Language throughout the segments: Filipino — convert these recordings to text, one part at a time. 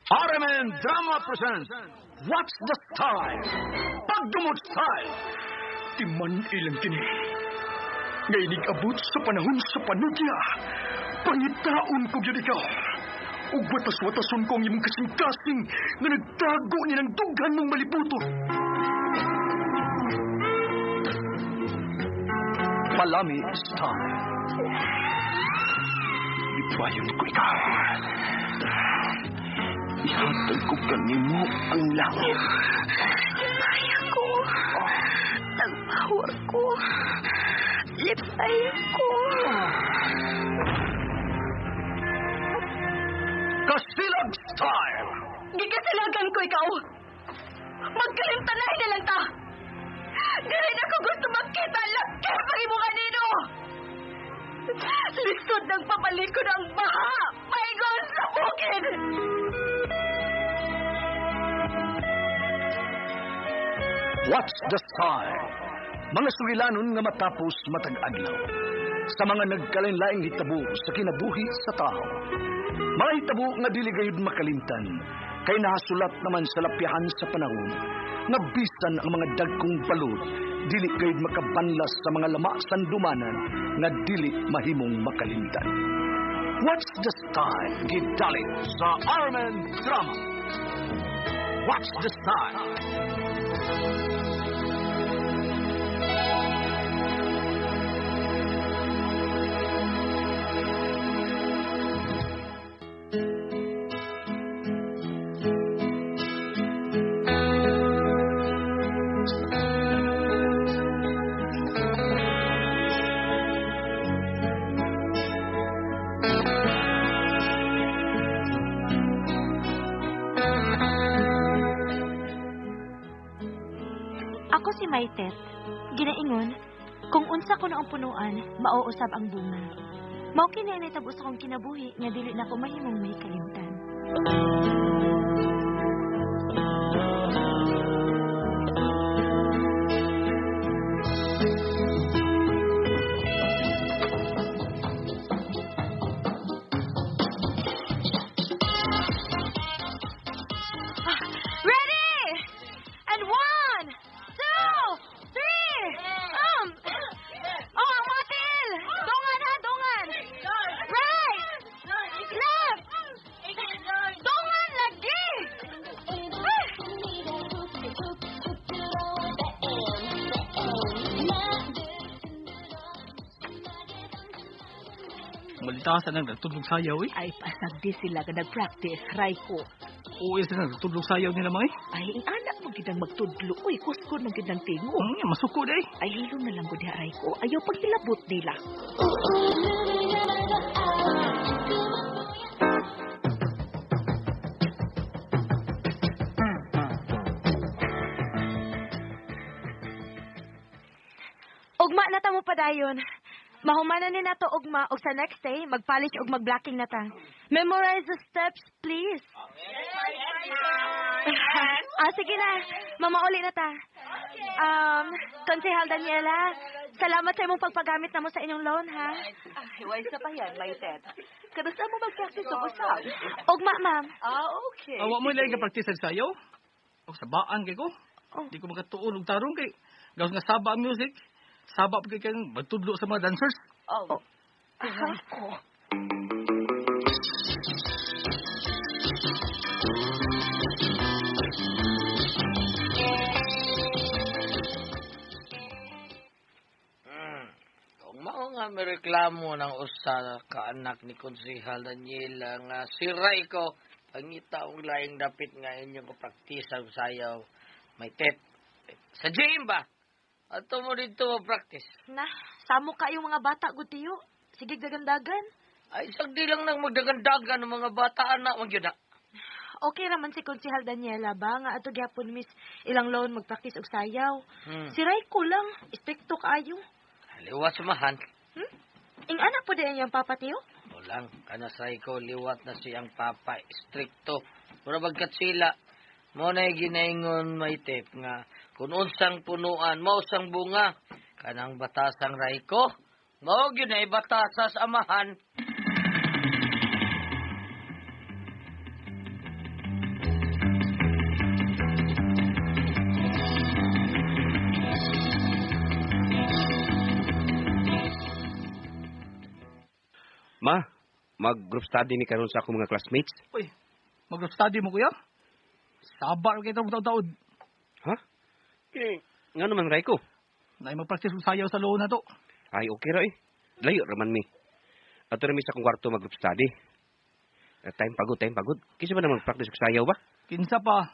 RMN Drama presents What's the Style? Pagdumot Style. Timan ilang kini. Ngayon abot sa panahon sa panudya. Pangitaon ko yun ikaw. Ug watas-watason ko ang imong kasing-kasing nga nagtago nilang dughan ng malibuto. Palami Style. Ipayon ko ikaw. Ihatag ko kanimo ang langit. Lipay ako. Nagpawa ko. Lipay ko. Kasilag Style! Gikasilagan ko ikaw. Magkalimtanay na lang ta. Dili na ko gusto makita laki pag imo kanino. Lisod ng papalikod ang baha. Paigon sa bukid. What's the Style? Mga sugilanon nga matapos matag adlaw. Sa mga nagkalain-laing hitabo sa kinabuhi sa tao. Mga hitabo nga dili gayud makalimtan. Kay nahasulat naman sa lapyahan sa panahon. Nga bisan ang mga dagkong balod, dili gayud makabanlas sa mga lama sandumanan nga dili mahimong makalimtan. What's the Style? Gidalit sa RMN Drama. What's the Style? Ako si Maitet. Ginaingon, kung unsa ko na ang punuan, mauusab ang bunga. Mao kini ang nahitabo sa kong kinabuhi nga dili na ko mahimong may kalimtan. Malitasan ang nagtudlog sayaw eh. Ay, pasagdi sila ka nag-practice, Raiko. Oo, isa na nagtudlog sayaw nila mga eh. Ay, ang anak mo gidang magtudlo. Uy, kuskon ng gidang tingo. Masuko eh. Ay, hilo na lang ko diha, Raiko. Ayaw paghilabot nila. Ugma na ta mo padayon. Mahumanan ni nato ugma og sa next day magpolish og magblocking na ta. Memorize the steps, please. Sige na. Mamauli na ta. Konsehal Daniela, salamat sa imong pagpagamit namo sa inyong loan, ha? Ay, why sa pa yan, Maitet? Kanusta mo mag-practice o usap? Ugma, ma'am. Okay. Awa mo lang ka-practice sa sayaw? O sabaan kay ko? Di ko makatuon og tarong kay gawas nga saba ang music. Saba pa kay kang magtudlo sa mga dancers. Raiko. Kung mao nga may reklamo ng usa ka anak ni Konsehal Daniela nga si Raiko pangita og laing dapit nga inyong kapraktisan sayaw may tet. Sa gym ba? Ato mo dito practice. Na, samo kayong mga bata, Gutiyo. Sige, dagandagan. Ay, sagdi lang nang magdagandagan ng mga bata anak mo yun na. Okay raman si Konsehal Daniela ba? Nga ato gyapon miss ilang loan magpractice og sayaw. Si Raiko lang, istekto kaayo. Liwat sumahan. Ing anak po din yung papa tiyo? Walang, kana sa Raiko, liwat na siyang papa, stricto. Pero bagkat sila, mo na ginaingon may tip nga, kung unsang punuan, mausang bunga, kanang batasang Raiko, mao gyud ay batasas amahan. mag-group study ni karon sa akong mga classmates. Uy, mag-group study mo, kuya? Sabar kayo itong taod-taod. Ha? Nga naman, Raiko. Na mag-practice kong sayaw sa loob na to. Ay, okay ra eh. Layo raman mi. Ato na mi sa akong kwarto mag-group study. Time pagod. Kisa ba na mag-practice kong sayaw ba? Kinsa pa,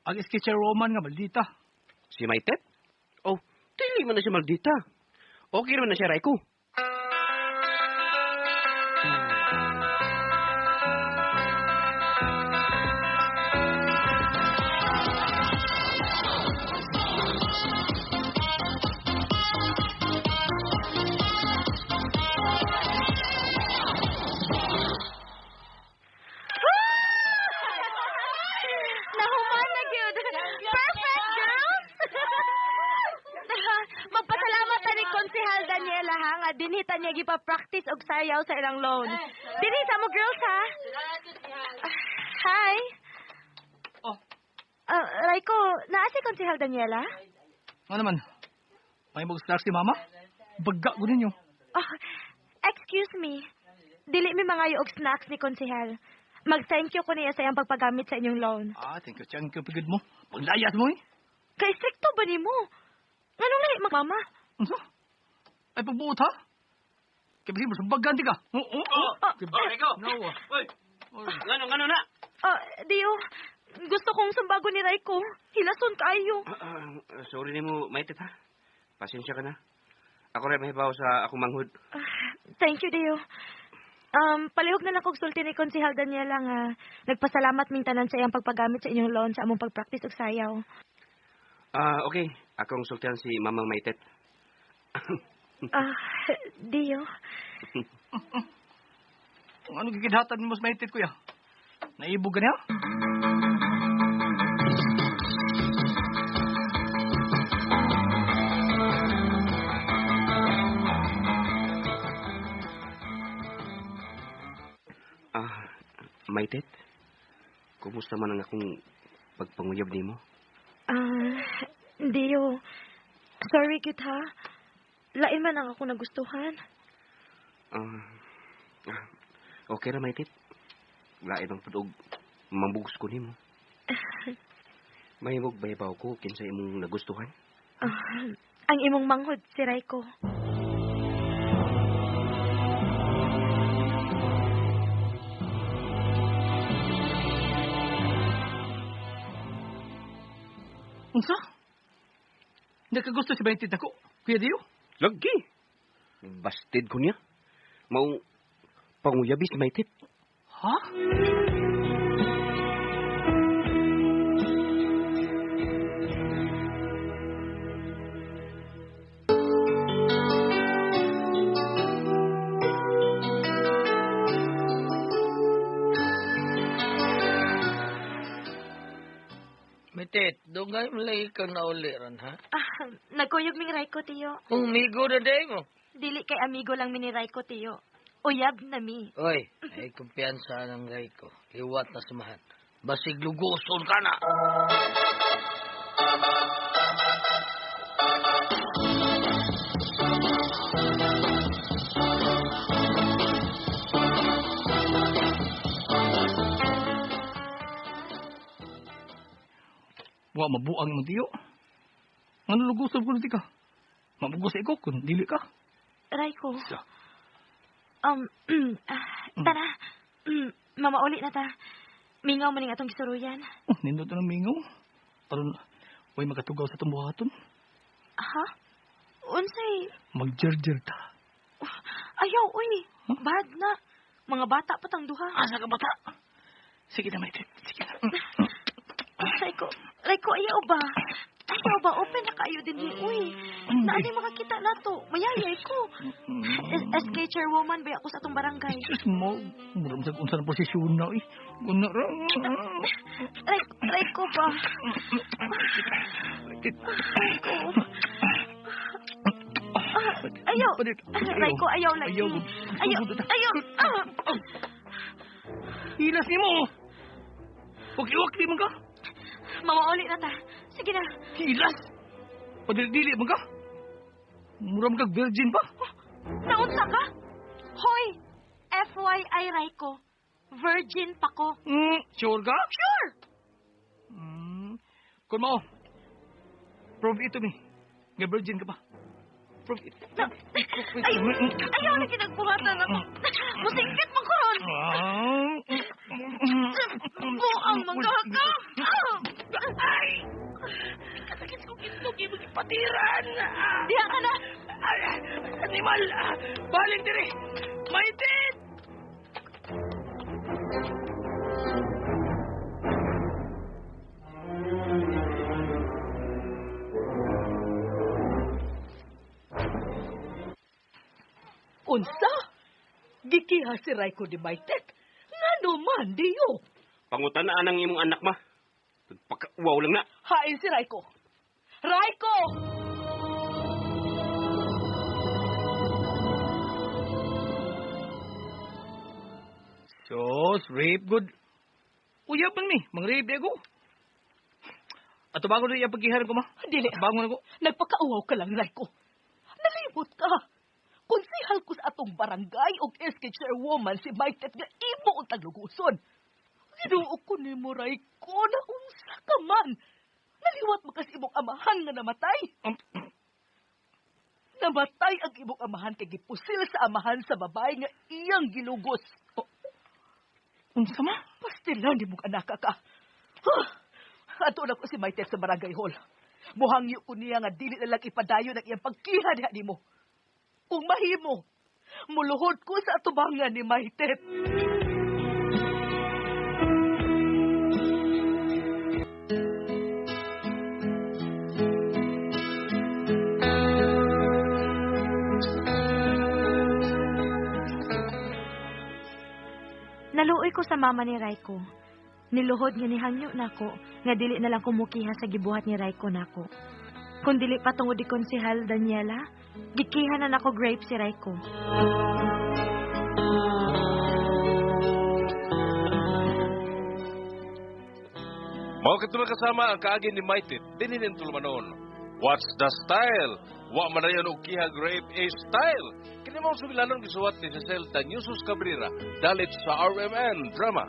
ang sketcher Roman nga, maldita. Si Maitet? Oh, dili man na siya maldita. Okay naman na siya, Raiko. Nahuman na gyud. Perfect, girls! Magpasalamat ta ni Konsehal Daniela ha nga dinhita niya gipa-practice og sayaw sa ilang loan. Dinhita mo, girls, ha? Hi. Oh. Raiko, naa si Konsehal Daniela? Ano naman? May mag-snacks si mama? Baga ko ninyo. Oh, excuse me. Dili mi mga og snacks ni Konsehal. Mag-thank you ko niya sa iyang pagpagamit sa inyong loan. Thank you, pagod mo. Paglayas mo eh. Kay stricto ba ni mo? Nganong lahi, mama? Ano? Ay, pagbuot ha? Kaya kasi mo, baganti ka. Raiko! No. Uy. Ngano na? Dio, gusto kong sumbago ni Raiko. Hilason kayo. Sorry ni mo, Maitet ha. Pasensya ka na. Ako rin mahibaw sa akong manghud. Thank you, Dio. Palihog na lang kong sulti ni Konsehal Daniela nga nagpasalamat ming tanan sa iyang pagpagamit sa inyong loan sa among pag-practice og sayaw. Okay. Akong sultihan si Mamang Maitet. Dio. Ano gigidhatan mo sa maitit, kuya? Naibog ka niya? Maitet, kumusta man ang akong pagpanguyab ni mo? Dio. Sorry, good ha. Lain man ang ako nagustuhan. Okay ra, Maitet. Lain ang pudog mambugos ko ni mo. Mahimog bayabaw ko kinsa imong nagustuhan? Ang imong manghod, si Raiko. Unsa? Hindi ka gusto si Maitit ako, Kuya Dio? Lagi. Bastid ko niya. Mau panguyabi si Maitit. Ha? Maitet, dugay mo lagi kang nauli ron, ha? Nagkuyog ming Raiko, Tiyo. Kung migo na day mo. Dili kay amigo lang mini Raiko, Tiyo. Uyab na mi. Oy, ay kumpiyansa ng Raiko. Liwat na sumahan. Basig luguson ka na. Wa mabuang mo Dio. Ano lugusan ko ka? Mabugos ko kung dili ka. Raiko. Siya. Tara. Mamauli na ta. Mingaw maning atong gisuruyan. Nindot na ng mingaw. Aron, way magatugaw sa tumbuhaton. Ha? Unsay? Magjerjer ta. Ayaw, uy. Bad na. Mga bata pa tang duha. Asa ka bata? Sige na, Maitit. Sige na. Raiko, ayaw ba? Ayaw ba? Open na kayo din ni. Uy, naanay makakita na to. Mayayay ko. SK chairwoman ba ako sa atong barangay? Diyos mo. Muram sa kung saan posisyon na eh. Guna ra. Raiko ba? Ayaw. Raiko, ayaw lagi. Ayaw. Hilas ni mo. Waki-waki mo ka. Mamauli na ta. Sige na. Hilas. Padili-dili mo ka. Muram kag virgin pa. Naunsa ka? Hoy! F FYI, Raiko. Virgin pa ko. Sure ka? Sure! Kung mo, prove it to me. Nga virgin ka ba? Prove it. Ayaw na kinagbuhatan ako. Musingkit mo ko ron. Buang manggaka. Ay! Kasakit ko kintugi mo patiran. Diya ka na. Animal! Baling dire! Maitit! Unsa? Gikiha si Raiko di Maitet. Nga naman, diyo. Pangutanaan ang imong anak, ma. Pagka-uwaw lang na. Hain si Raiko. Raiko! Sos, rape good. Uyapan mi, mang-rape ako. Ato bago na iya pagkiharan ko, ma. Dili. Bangon ako. Nagpakauhaw ka lang, Raiko. Nalimot ka. Konsihal ko sa atong barangay o SK chairwoman si Maitet nga imo ang tagluguson. Ginuo ko ni mo, Raiko, na unsa ka man. Naliwat mo kasi imong amahan nga namatay. Namatay ang imong amahan kay gipusil sa amahan sa babae nga iyang gilugos. Unsa ma? Pastilan ni mong anak ka. Ato na ko si Maitet sa barangay hall. Muhangyo ko niya nga dili na lang ipadayo ng iyang pagkiha diha nimo. Kung mahimo, muluhod ko sa atubangan ni Maitet. Naluoy ko sa mama ni Raiko. Niluhod nga ni hangyo nako nga dili na lang kumukiha sa gibuhat ni Raiko nako. Kung dili pa tungod di Konsehal Daniela, gikiha na nako grape si Raiko. Mao katulad kasama ang kaagin ni Maitit, dininin tulmanon. What's the style? Wa man rayon og kiha grape a style. Kini mao sumilanon gisuwat ni Cecil Tanyusos Cabrera, dalit sa RMN drama.